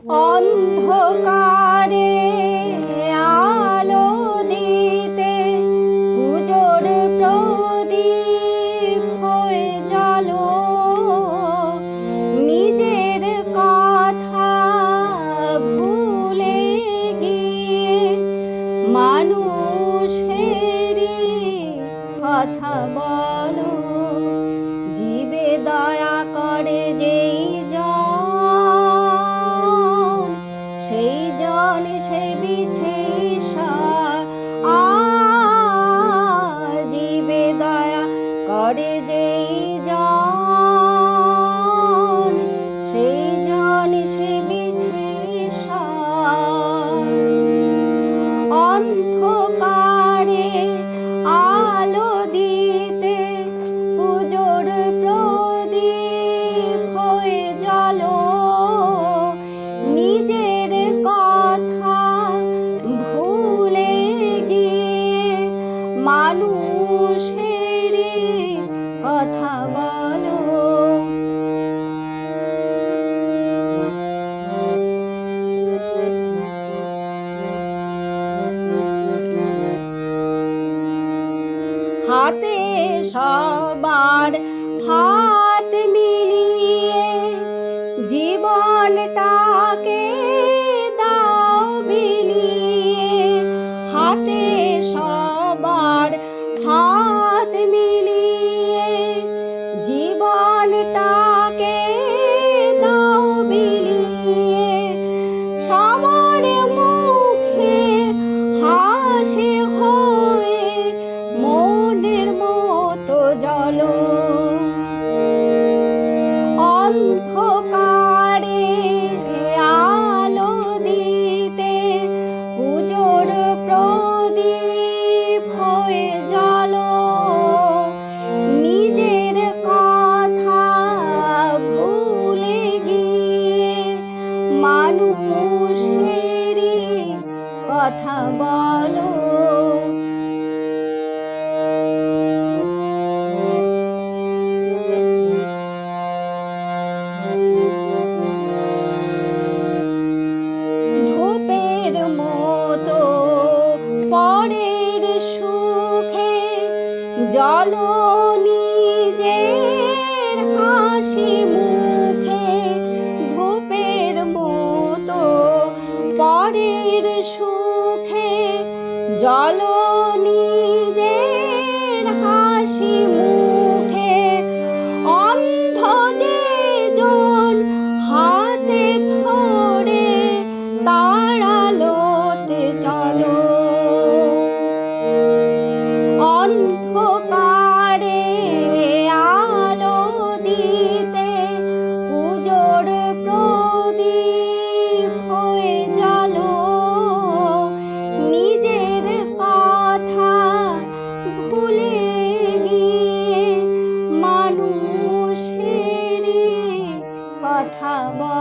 অন্ধকারে আলো দিতে পুজোর প্রদীপ হয়ে জ্বলো। নিজের কথা ভুলে গিয়ে মানুষেরই কথা বলো। জীবে দয়া করে যেই সেই জন সে বিছে ঈশ্বর। জীবে দয়া করে যেই জন সেই জন সে বিছে ঈশ্বর। অন্ধকারে আলো দিতে পুজোর প্রদীপ হয়ে জ্বলো। নিজের কথা ভুলে গিয়ে মানুষেরই কথা বলো। হাতে সবার হাত মিলিয়ে জীবনটাকে দাও বিলিয়ে। হাতে সবার হাত মিলিয়ে জীবনটাকে দাও বিলিয়ে। সবার মুখে হাসি হয়ে মনের মতো জ্বলো। অন্ধকারে আলো দিতে পুজোর প্রদীপ হয়ে জ্বলো। নিজের কথা ভুলে গিয়ে মানুষেরই কথা বলো। ধূপের মতো পরের সুখে জ্বলো নিজের হাসি মুখে। ধূপের মতো পরের সুখে জ্বলো নিজের হাসি মুখে। অন্ধ যেজন হাতে ধরে তার আলোতে চলো। অন্ধকারে আলো দিতে পুজোর প্রদীপ হয়ে জ্বলো। নিজের কথা ভুলে গিয়ে মানুষেরই কথা বলো।